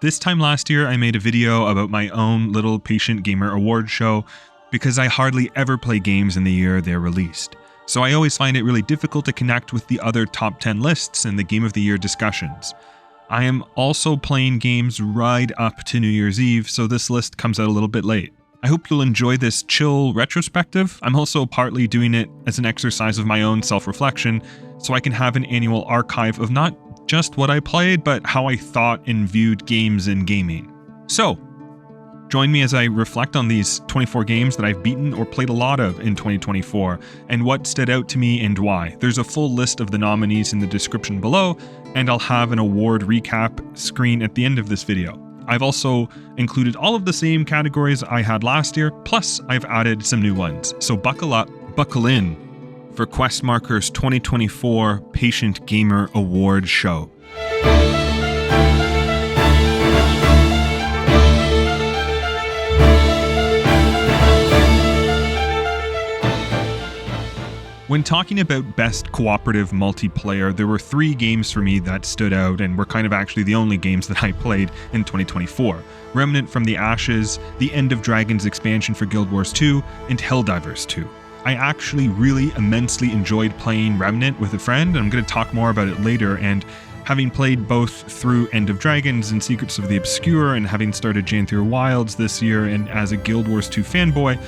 This time last year, I made a video about my own little Patient Gamer award show because I hardly ever play games in the year they're released. So I always find it really difficult to connect with the other top 10 lists and the Game of the Year discussions. I am also playing games right up to New Year's Eve, so this list comes out a little bit late. I hope you'll enjoy this chill retrospective. I'm also partly doing it as an exercise of my own self-reflection, so I can have an annual archive of not just what I played, but how I thought and viewed games and gaming. So, join me as I reflect on these 24 games that I've beaten or played a lot of in 2024, and what stood out to me and why. There's a full list of the nominees in the description below, and I'll have an award recap screen at the end of this video. I've also included all of the same categories I had last year, plus I've added some new ones. So buckle up, buckle in for Questmarker's 2024 Patient Gamer Award Show. When talking about best cooperative multiplayer, there were 3 games for me that stood out and were kind of actually the only games that I played in 2024. Remnant from the Ashes, the End of Dragons expansion for Guild Wars 2, and Helldivers 2. I actually really immensely enjoyed playing Remnant with a friend, and I'm going to talk more about it later, and having played both through End of Dragons and Secrets of the Obscure, and having started Janthir Wilds this year, and as a Guild Wars 2 fanboy,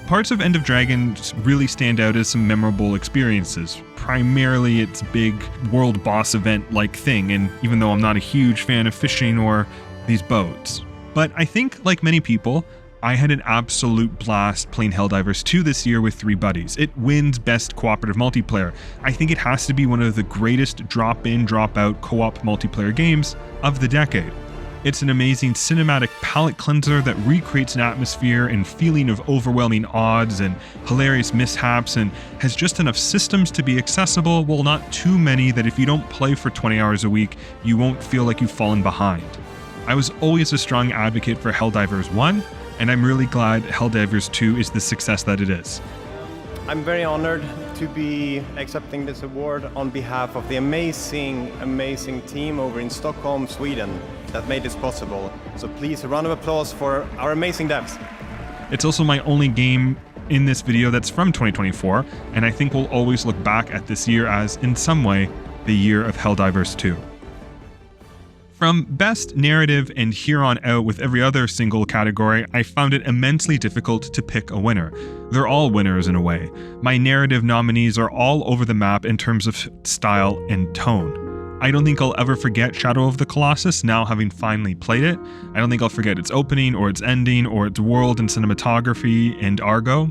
parts of End of Dragons really stand out as some memorable experiences. Primarily its big world boss event-like thing, and even though I'm not a huge fan of fishing or these boats. But I think, like many people, I had an absolute blast playing Helldivers 2 this year with 3 buddies. It wins Best Cooperative Multiplayer. I think it has to be one of the greatest drop-in, drop-out co-op multiplayer games of the decade. It's an amazing cinematic palate cleanser that recreates an atmosphere and feeling of overwhelming odds and hilarious mishaps, and has just enough systems to be accessible, while not too many that if you don't play for 20 hours a week, you won't feel like you've fallen behind. I was always a strong advocate for Helldivers 1, and I'm really glad Helldivers 2 is the success that it is. I'm very honored to be accepting this award on behalf of the amazing team over in Stockholm, Sweden that made this possible. So please, a round of applause for our amazing devs. It's also my only game in this video that's from 2024, and I think we'll always look back at this year as, in some way, the year of Helldivers 2. From Best Narrative and here on out with every other single category, I found it immensely difficult to pick a winner. They're all winners in a way. My narrative nominees are all over the map in terms of style and tone. I don't think I'll ever forget Shadow of the Colossus now having finally played it. I don't think I'll forget its opening or its ending or its world and cinematography and Argo.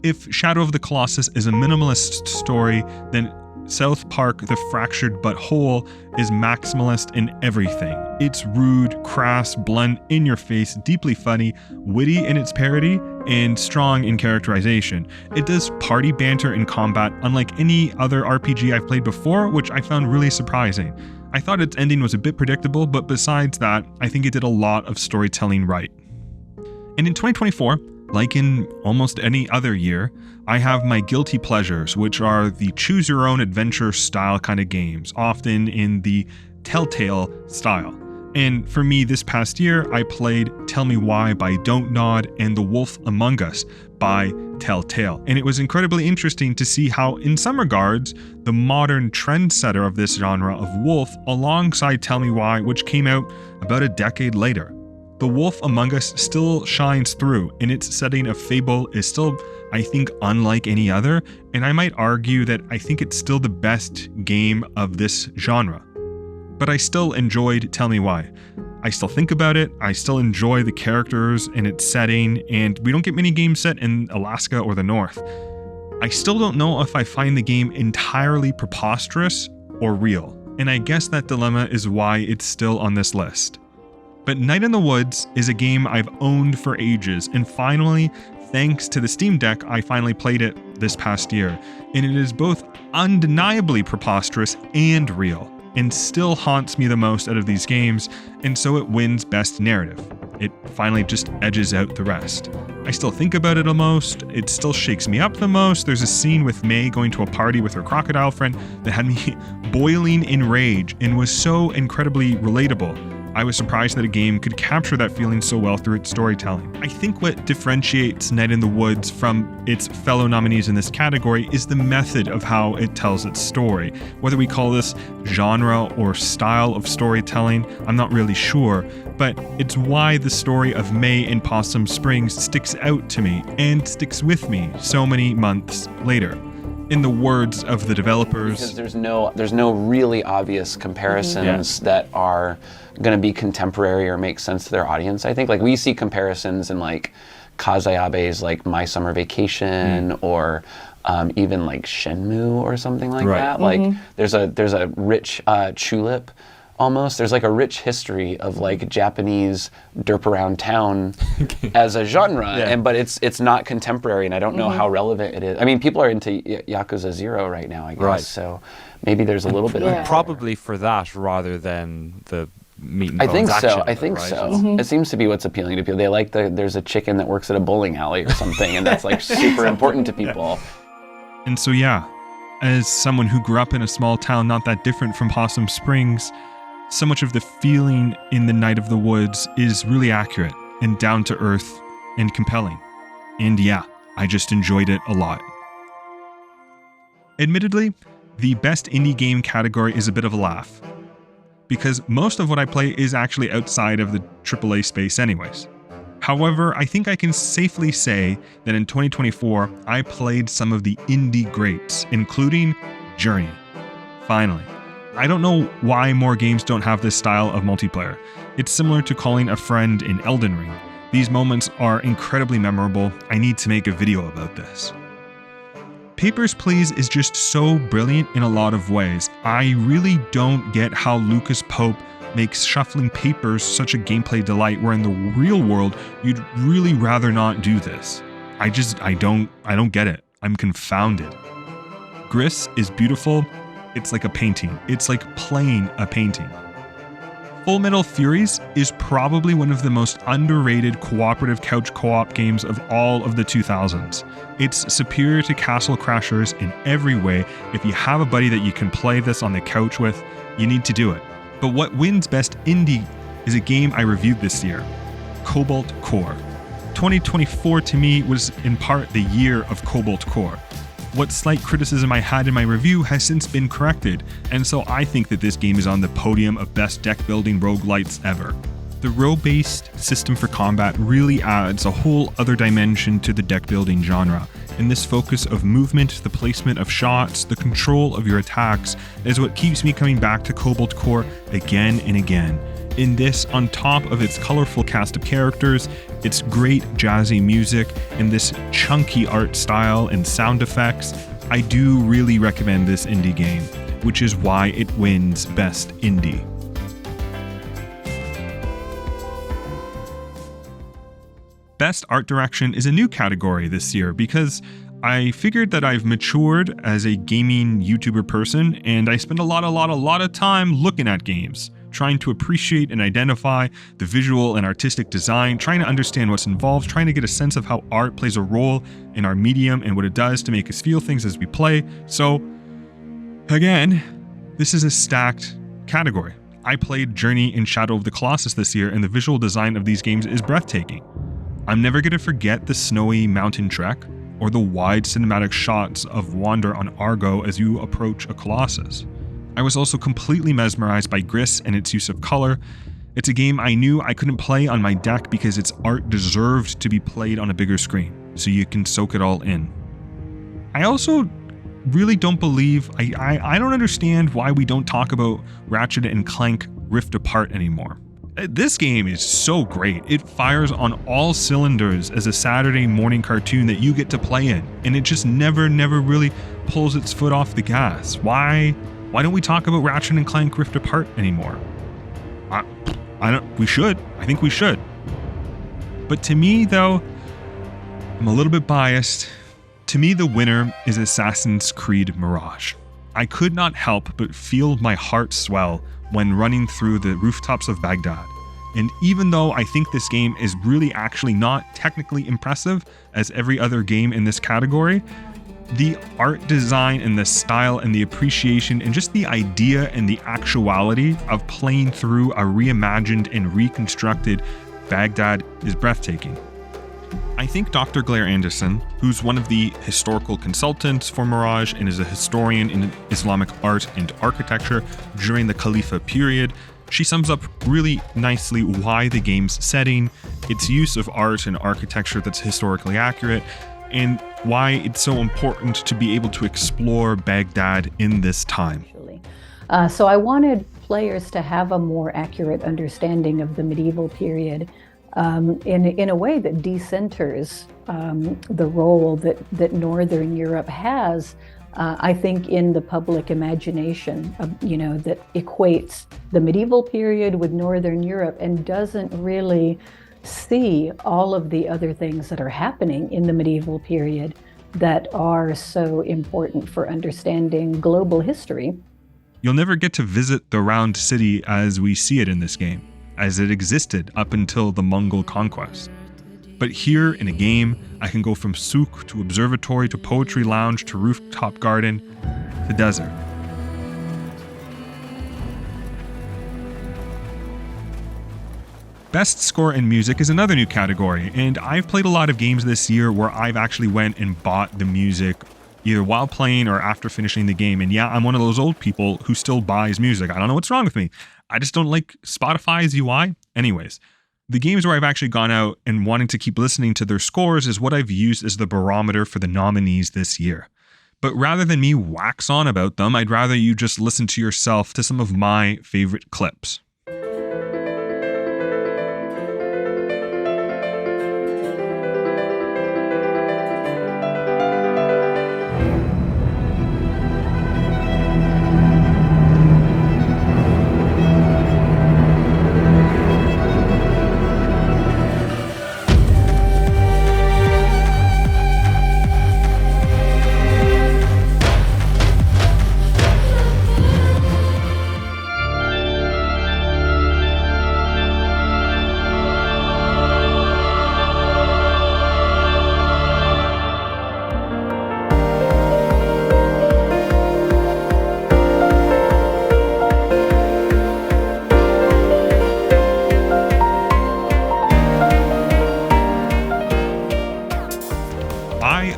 If Shadow of the Colossus is a minimalist story, then South Park The Fractured But Whole is maximalist in everything. It's rude, crass, blunt, in your face, deeply funny, witty in its parody, and strong in characterization. It does party banter in combat unlike any other RPG I've played before, which I found really surprising. I thought its ending was a bit predictable, but besides that, I think it did a lot of storytelling right. And in 2024, like in almost any other year, I have my guilty pleasures, which are the choose-your-own-adventure style kind of games, often in the Telltale style. And for me, this past year, I played Tell Me Why by Don't Nod and The Wolf Among Us by Telltale. And it was incredibly interesting to see how, in some regards, the modern trendsetter of this genre of Wolf alongside Tell Me Why, which came out about a decade later. The Wolf Among Us still shines through, and its setting of fable is still, I think, unlike any other, and I might argue that I think it's still the best game of this genre. But I still enjoyed Tell Me Why. I still think about it, I still enjoy the characters and its setting, and we don't get many games set in Alaska or the North. I still don't know if I find the game entirely preposterous or real, and I guess that dilemma is why it's still on this list. But Night in the Woods is a game I've owned for ages, and finally, thanks to the Steam Deck, I finally played it this past year, and it is both undeniably preposterous and real, and still haunts me the most out of these games, and so it wins Best Narrative. It finally just edges out the rest. I still think about it the most, it still shakes me up the most. There's a scene with May going to a party with her crocodile friend that had me boiling in rage and was so incredibly relatable. I was surprised that a game could capture that feeling so well through its storytelling. I think what differentiates Night in the Woods from its fellow nominees in this category is the method of how it tells its story. Whether we call this genre or style of storytelling, I'm not really sure, but it's why the story of May in Possum Springs sticks out to me and sticks with me so many months later. In the words of the developers, because there's no really obvious comparisons that are going to be contemporary or make sense to their audience. I think like we see comparisons in like Kazayabe's like My Summer Vacation or even like Shenmue or something like that. Like there's a rich Tulip. Almost there's like a rich history of like Japanese derp around town as a genre, but it's not contemporary, and I don't know how relevant it is. I mean, people are into Yakuza 0 right now, I guess, so maybe there's a little bit of that. Probably for that rather than the meat and bones action. I think so. It seems to be what's appealing to people. They like there's a chicken that works at a bowling alley or something, and that's like super important to people. And so yeah, as someone who grew up in a small town not that different from Possum Springs, so much of the feeling in the Night of the Woods is really accurate and down to earth and compelling. And yeah, I just enjoyed it a lot. Admittedly, the best indie game category is a bit of a laugh, because most of what I play is actually outside of the AAA space anyways. However, I think I can safely say that in 2024, I played some of the indie greats, including Journey. Finally. I don't know why more games don't have this style of multiplayer. It's similar to calling a friend in Elden Ring. These moments are incredibly memorable. I need to make a video about this. Papers, Please is just so brilliant in a lot of ways. I really don't get how Lucas Pope makes shuffling papers such a gameplay delight, where in the real world, you'd really rather not do this. I don't get it. I'm confounded. Gris is beautiful. It's like a painting. It's like playing a painting. Full Metal Furies is probably one of the most underrated cooperative couch co-op games of all of the 2000s. It's superior to Castle Crashers in every way. If you have a buddy that you can play this on the couch with, you need to do it. But what wins Best Indie is a game I reviewed this year, Cobalt Core. 2024 to me was in part the year of Cobalt Core. What slight criticism I had in my review has since been corrected, and so I think that this game is on the podium of best deck building roguelites ever. The row-based system for combat really adds a whole other dimension to the deck building genre, and this focus of movement, the placement of shots, the control of your attacks is what keeps me coming back to Cobalt Core again and again. In this, on top of its colorful cast of characters, its great jazzy music, and this chunky art style and sound effects, I do really recommend this indie game, which is why it wins Best Indie. Best Art Direction is a new category this year because I figured that I've matured as a gaming YouTuber person, and I spend a lot of time looking at games, trying to appreciate and identify the visual and artistic design, trying to understand what's involved, trying to get a sense of how art plays a role in our medium and what it does to make us feel things as we play. So, again, this is a stacked category. I played Journey and Shadow of the Colossus this year, and the visual design of these games is breathtaking. I'm never going to forget the snowy mountain trek, or the wide cinematic shots of Wander on Argo as you approach a Colossus. I was also completely mesmerized by Gris and its use of color. It's a game I knew I couldn't play on my deck because its art deserved to be played on a bigger screen, so you can soak it all in. I also really don't believe, I don't understand why we don't talk about Ratchet and Clank Rift Apart anymore. This game is so great. It fires on all cylinders as a Saturday morning cartoon that you get to play in, and it just never really pulls its foot off the gas. Why don't we talk about Ratchet and Clank Rift Apart anymore? We should. I think we should. But to me, though, I'm a little bit biased. To me, the winner is Assassin's Creed Mirage. I could not help but feel my heart swell when running through the rooftops of Baghdad. And even though I think this game is really actually not technically impressive as every other game in this category, The art design and the style and the appreciation and just the idea and the actuality of playing through a reimagined and reconstructed Baghdad is breathtaking. I think Dr. Claire Anderson, who's one of the historical consultants for Mirage and is a historian in Islamic art and architecture during the Khalifa period, she sums up really nicely why the game's setting, its use of art and architecture that's historically accurate, and why it's so important to be able to explore Baghdad in this time. So I wanted players to have a more accurate understanding of the medieval period in a way that decenters the role that Northern Europe has, I think, in the public imagination, that equates the medieval period with Northern Europe and doesn't really see all of the other things that are happening in the medieval period that are so important for understanding global history. You'll never get to visit the Round City as we see it in this game, as it existed up until the Mongol conquest. But here in a game, I can go from souk to observatory to poetry lounge to rooftop garden to desert. Best score in music is another new category, and I've played a lot of games this year where I've actually went and bought the music either while playing or after finishing the game. And yeah, I'm one of those old people who still buys music. I don't know what's wrong with me. I just don't like Spotify's UI. Anyways, the games where I've actually gone out and wanting to keep listening to their scores is what I've used as the barometer for the nominees this year. But rather than me wax on about them, I'd rather you just listen to yourself to some of my favorite clips.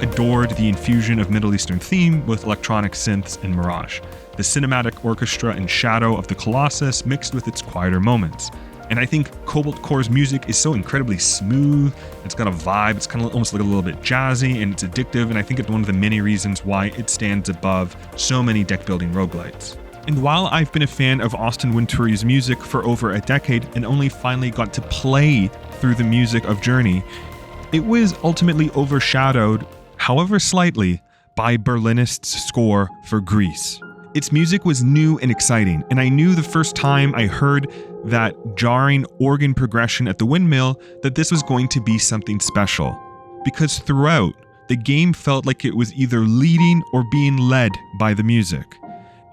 Adored the infusion of Middle Eastern theme with electronic synths in Mirage, the cinematic orchestra and shadow of the Colossus mixed with its quieter moments. And I think Cobalt Core's music is so incredibly smooth, it's got a vibe, it's kind of almost like a little bit jazzy, and it's addictive, and I think it's one of the many reasons why it stands above so many deck-building roguelites. And while I've been a fan of Austin Wintour's music for over a decade and only finally got to play through the music of Journey, it was ultimately overshadowed, however slightly, by Berlinist's score for Greece. Its music was new and exciting, and I knew the first time I heard that jarring organ progression at the windmill that this was going to be something special. Because throughout, the game felt like it was either leading or being led by the music.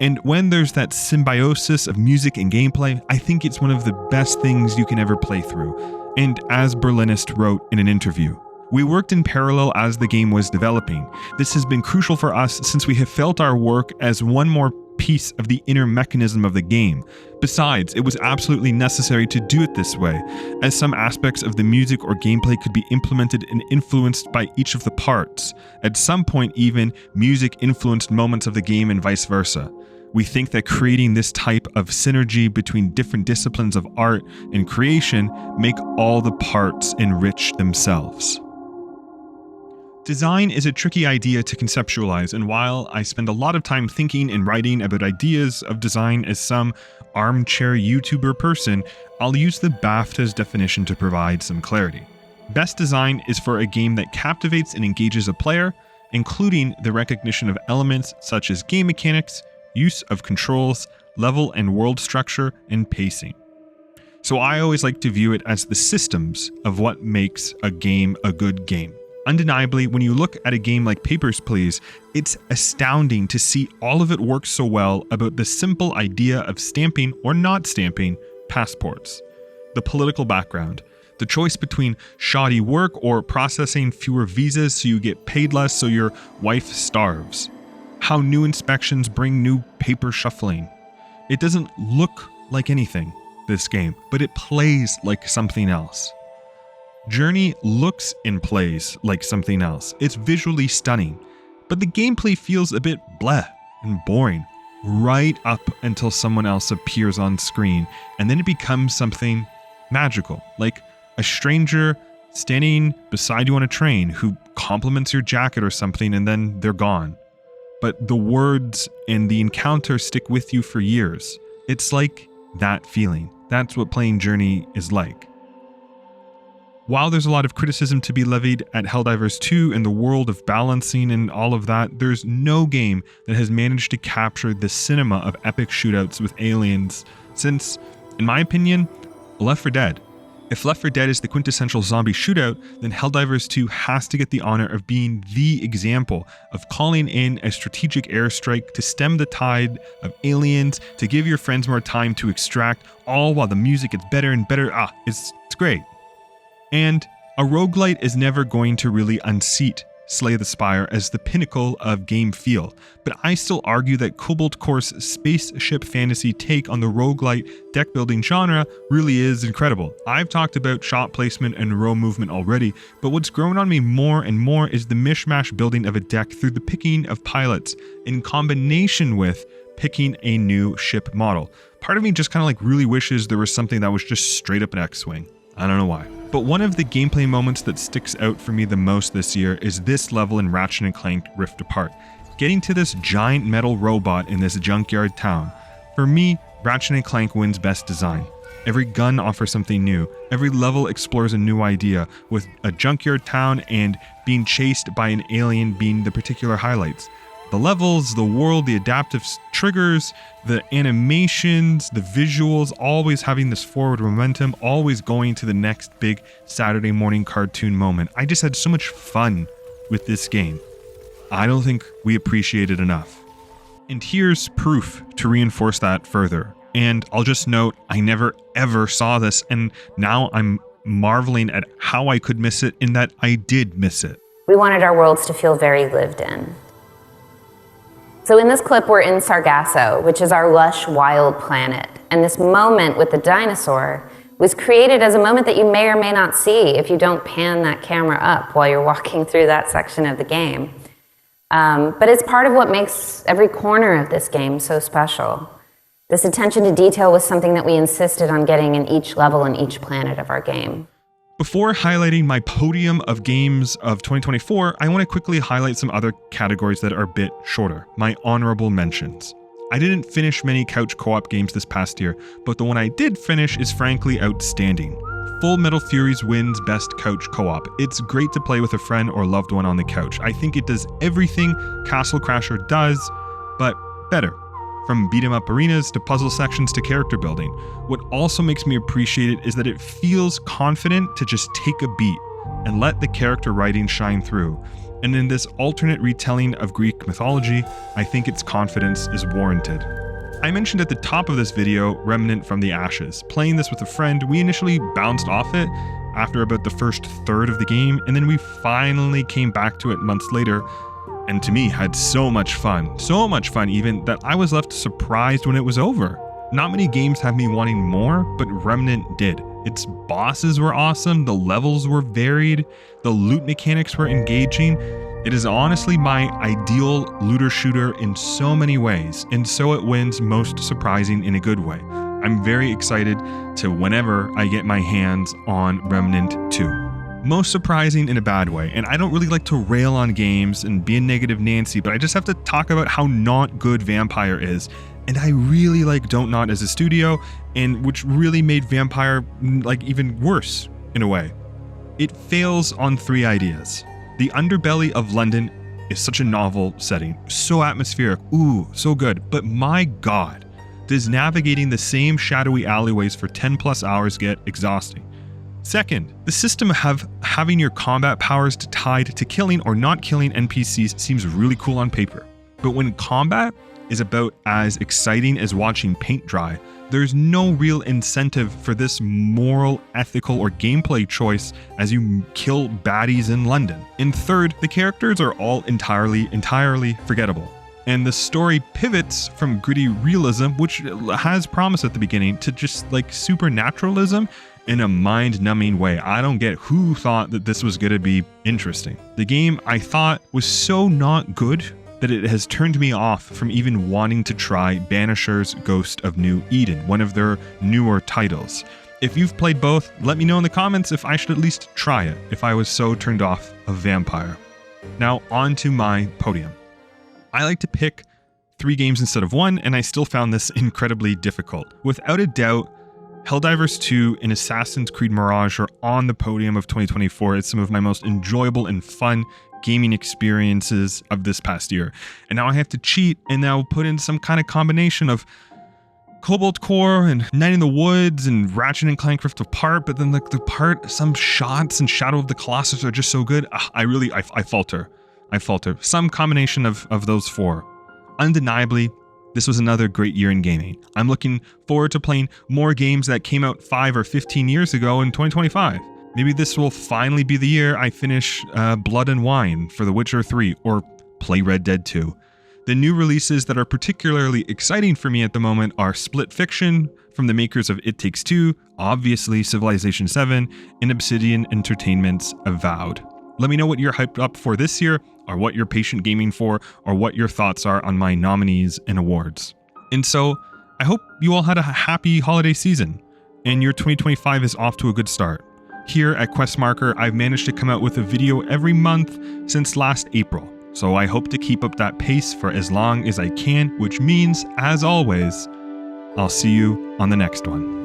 And when there's that symbiosis of music and gameplay, I think it's one of the best things you can ever play through. And as Berlinist wrote in an interview, "We worked in parallel as the game was developing. This has been crucial for us since we have felt our work as one more piece of the inner mechanism of the game. Besides, it was absolutely necessary to do it this way, as some aspects of the music or gameplay could be implemented and influenced by each of the parts. At some point even, music influenced moments of the game and vice versa. We think that creating this type of synergy between different disciplines of art and creation make all the parts enrich themselves." Design is a tricky idea to conceptualize, and while I spend a lot of time thinking and writing about ideas of design as some armchair YouTuber person, I'll use the BAFTA's definition to provide some clarity. Best design is for a game that captivates and engages a player, including the recognition of elements such as game mechanics, use of controls, level and world structure, and pacing. So I always like to view it as the systems of what makes a game a good game. Undeniably, when you look at a game like Papers, Please, it's astounding to see all of it work so well about the simple idea of stamping or not stamping passports. The political background, The choice between shoddy work or processing fewer visas so you get paid less so your wife starves. How new inspections bring new paper shuffling. It doesn't look like anything, this game, but it plays like something else. Journey looks and plays like something else. It's visually stunning, but the gameplay feels a bit bleh and boring right up until someone else appears on screen, and then it becomes something magical, like a stranger standing beside you on a train who compliments your jacket or something, and then they're gone. But the words and the encounter stick with you for years. It's like that feeling. That's what playing Journey is like. While there's a lot of criticism to be levied at Helldivers 2 and the world of balancing and all of that, there's no game that has managed to capture the cinema of epic shootouts with aliens since, in my opinion, Left 4 Dead. If Left 4 Dead is the quintessential zombie shootout, then Helldivers 2 has to get the honor of being the example of calling in a strategic airstrike to stem the tide of aliens, to give your friends more time to extract, all while the music gets better and better. It's great. And a roguelite is never going to really unseat Slay the Spire as the pinnacle of game feel, but I still argue that Cobalt Core's spaceship fantasy take on the roguelite deck building genre really is incredible. I've talked about shot placement and row movement already, but what's grown on me more and more is the mishmash building of a deck through the picking of pilots in combination with picking a new ship model. Part of me just kind of like really wishes there was something that was just straight up an X-Wing. I don't know why. But one of the gameplay moments that sticks out for me the most this year is this level in Ratchet & Clank Rift Apart. Getting to this giant metal robot in this junkyard town. For me, Ratchet & Clank wins best design. Every gun offers something new. Every level explores a new idea, with a junkyard town and being chased by an alien being the particular highlights. The levels, the world, the adaptive triggers, the animations, the visuals, always having this forward momentum, always going to the next big Saturday morning cartoon moment. I just had so much fun with this game. I don't think we appreciate it enough. And here's proof to reinforce that further. And I'll just note, I never ever saw this, and now I'm marveling at how I could miss it in that I did miss it. We wanted our worlds to feel very lived in. So in this clip, we're in Sargasso, which is our lush, wild planet. And this moment with the dinosaur was created as a moment that you may or may not see if you don't pan that camera up while you're walking through that section of the game. But it's part of what makes every corner of this game so special. This attention to detail was something that we insisted on getting in each level and each planet of our game. Before highlighting my podium of games of 2024, I want to quickly highlight some other categories that are a bit shorter, my honorable mentions. I didn't finish many couch co-op games this past year, but the one I did finish is frankly outstanding. Full Metal Furies wins Best Couch Co-op. It's great to play with a friend or loved one on the couch. I think it does everything Castle Crasher does, but better. From beat-em-up arenas to puzzle sections to character building. What also makes me appreciate it is that it feels confident to just take a beat and let the character writing shine through. And in this alternate retelling of Greek mythology, I think its confidence is warranted. I mentioned at the top of this video Remnant from the Ashes. Playing this with a friend, we initially bounced off it after about the first third of the game, and then we finally came back to it months later, and to me had so much fun even, that I was left surprised when it was over. Not many games have me wanting more, but Remnant did. Its bosses were awesome, the levels were varied, the loot mechanics were engaging. It is honestly my ideal looter shooter in so many ways, and so it wins most surprising in a good way. I'm very excited to whenever I get my hands on Remnant 2. Most surprising in a bad way, and I don't really like to rail on games and be a negative Nancy, but I just have to talk about how not good Vampire is, and I really like Don't Not as a studio, and which really made Vampire like even worse in a way. It fails on 3 ideas. The underbelly of London is such a novel setting, so atmospheric, ooh, so good, but my god, does navigating the same shadowy alleyways for 10 plus hours get exhausting. Second, the system of having your combat powers tied to killing or not killing NPCs seems really cool on paper. But when combat is about as exciting as watching paint dry, there's no real incentive for this moral, ethical, or gameplay choice as you kill baddies in London. And third, the characters are all entirely forgettable. And the story pivots from gritty realism, which has promise at the beginning, to just like supernaturalism in a mind-numbing way. I don't get who thought that this was going to be interesting. The game, I thought, was so not good that it has turned me off from even wanting to try Banisher's Ghost of New Eden, one of their newer titles. If you've played both, let me know in the comments if I should at least try it, if I was so turned off of Vampire. Now, on to my podium. I like to pick 3 games instead of 1, and I still found this incredibly difficult. Without a doubt, Helldivers 2 and Assassin's Creed Mirage are on the podium of 2024. It's some of my most enjoyable and fun gaming experiences of this past year. And now I have to cheat and now put in some kind of combination of Cobalt Core and Night in the Woods and Ratchet and Clank Rift Apart, but then the part, some shots and Shadow of the Colossus are just so good. I falter. Some combination of those 4. Undeniably, this was another great year in gaming. I'm looking forward to playing more games that came out 5 or 15 years ago in 2025. Maybe this will finally be the year I finish Blood and Wine for The Witcher 3 or play Red Dead 2. The new releases that are particularly exciting for me at the moment are Split Fiction from the makers of It Takes Two, obviously Civilization 7, and Obsidian Entertainment's Avowed. Let me know what you're hyped up for this year, or what you're patient gaming for, or what your thoughts are on my nominees and awards. And so, I hope you all had a happy holiday season, and your 2025 is off to a good start. Here at Questmarker, I've managed to come out with a video every month since last April, so I hope to keep up that pace for as long as I can, which means, as always, I'll see you on the next one.